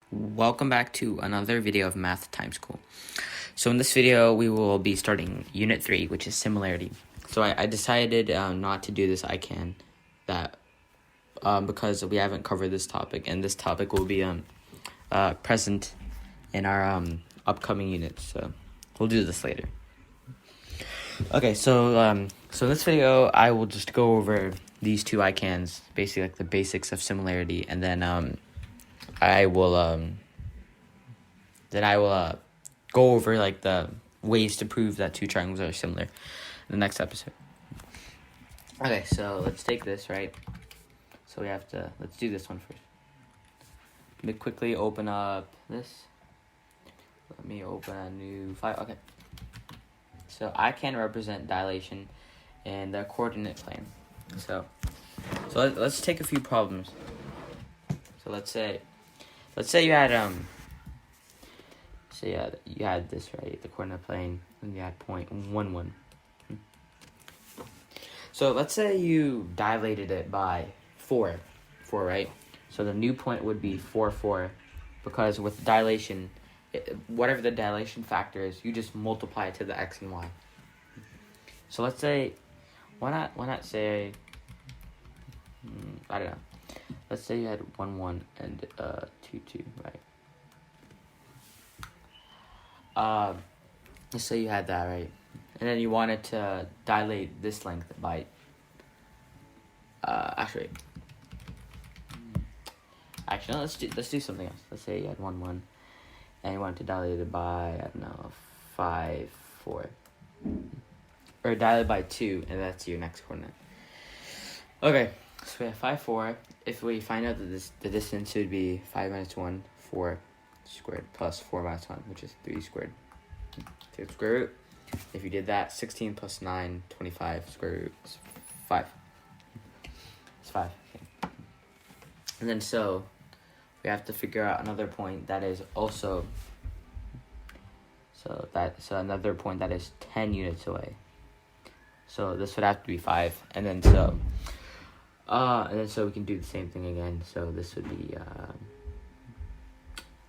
Welcome back to another video of Math Time School. So in this video, we will be starting Unit 3, which is Similarity. So I decided not to do this because we haven't covered this topic, and this topic will be present in our upcoming units. So we'll do this later. Okay, so in this video, I will just go over these two ICANNs, basically like the basics of similarity, and then I will go over like the ways to prove that two triangles are similar in the next episode. Okay, so let's take this, right? So let's do this one first. Let me quickly open up this. Let me open a new file. Okay. So I can represent dilation in the coordinate plane. So let's take a few problems. So let's say you had you had this, right, the coordinate plane, and you had point 1, 1. So let's say you dilated it by 4, right? So the new point would be 4, 4, because with dilation, whatever the dilation factor is, you just multiply it to the x and y. So let's say, why not say, I don't know. Let's say you had 1, 1 and 2, 2, right? Let's say you had that, right? And then you wanted to dilate this length by, actually, no, let's do something else. Let's say you had 1, 1, and you wanted to dilate it by, I don't know, 5, 4. Or dilate by 2, and that's your next coordinate. Okay, so we have 5, 4. If we find out that the distance would be 5 minus 1, 4 squared, plus 4 minus 1, which is 3 squared. Take the square root. If you did that, 16 plus 9, 25, square root is 5. It's 5. Okay. And then so we have to figure out another point that is also another point that is 10 units away. So this would have to be 5, and then so we can do the same thing again. So this would be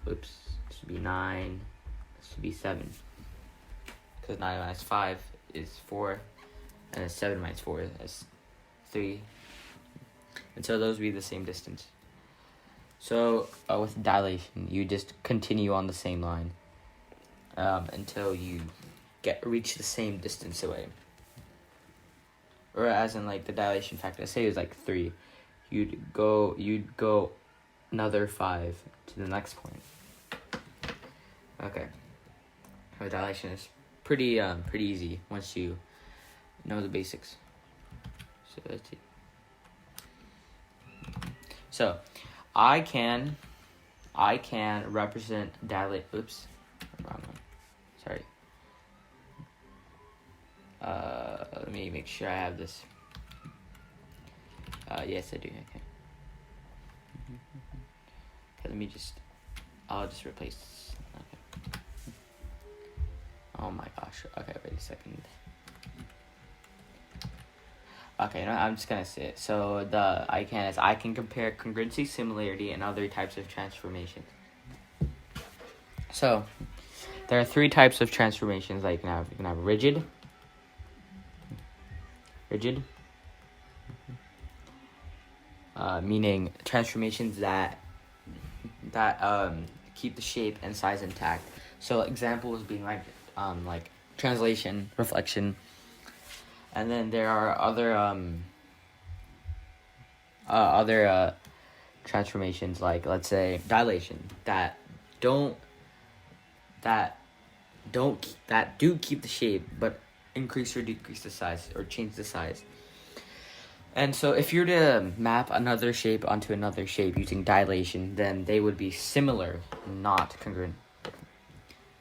this would be 9. This would be 7. Because 9 minus 5 is 4, and then 7 minus 4 is 3. And so those would be the same distance. So with dilation, you just continue on the same line until you reach the same distance away. Or as in like the dilation factor, say it was like 3, you'd go another 5 to the next point. Okay. So dilation is pretty easy once you know the basics. So let's see. So I can represent dilate. Oops, wrong one. Sorry. Let me make sure I have this. Yes, I do. Okay. I'll just replace this. Okay. Oh my gosh. Okay, wait a second. Okay, no, I'm just gonna say it. So the I can compare congruency, similarity, and other types of transformations. So there are 3 types of transformations that you can have. You can have rigid, meaning transformations that keep the shape and size intact. So examples being like translation, reflection, and then there are other transformations, like let's say dilation, that do keep the shape but increase or decrease the size or change the size. And so if you're to map another shape onto another shape using dilation, then they would be similar, not congruent.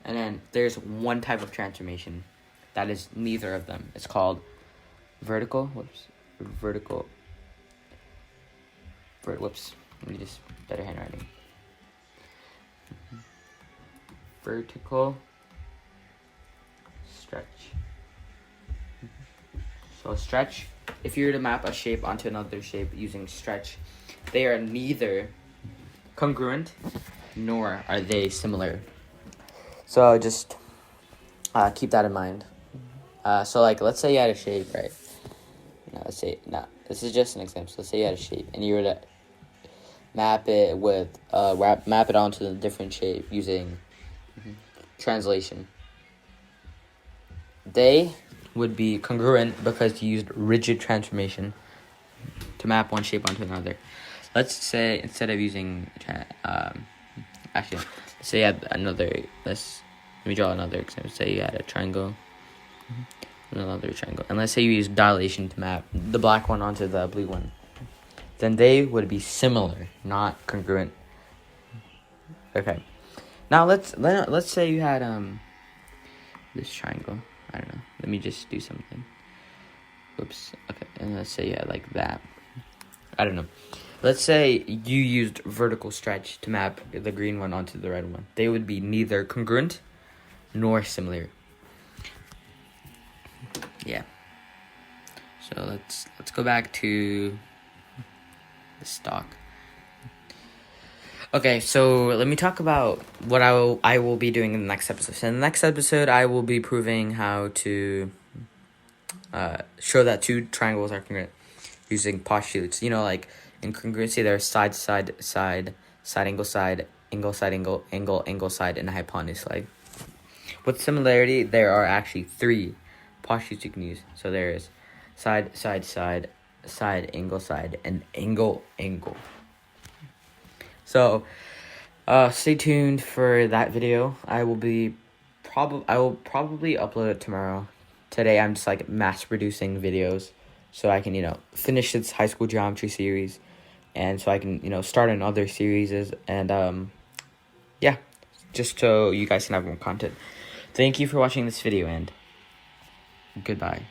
And then there's one type of transformation that is neither of them. It's called vertical. Let me just better handwriting. Vertical stretch. So stretch, if you were to map a shape onto another shape using stretch, they are neither congruent nor are they similar. So just keep that in mind. So like, let's say you had a shape, right? This is just an example. Let's say you had a shape, and you were to map it onto the different shape using translation. They would be congruent because you used rigid transformation to map one shape onto another. Let's say instead of using let's say you had let me draw another example. Say you had a triangle, another triangle, and let's say you use dilation to map the black one onto the blue one. Then they would be similar, not congruent. Okay. Now let's say you had this triangle. I don't know. Let me just do something. Oops. Okay. And let's say you had like that. I don't know. Let's say you used vertical stretch to map the green one onto the red one. They would be neither congruent nor similar. Yeah. So let's go back to the stock. Okay, so let me talk about what I will be doing in the next episode. So in the next episode, I will be proving how to show that two triangles are congruent using postulates. You know, like in congruency, there's side, angle, side, angle, side, and hypotenuse side. With similarity, there are actually 3 postulates you can use. So there's side, angle, side, and angle. So, stay tuned for that video. I will probably upload it tomorrow. Today, I'm just like mass producing videos so I can, finish this high school geometry series, and so I can, start on other series, and yeah, just so you guys can have more content. Thank you for watching this video, and goodbye.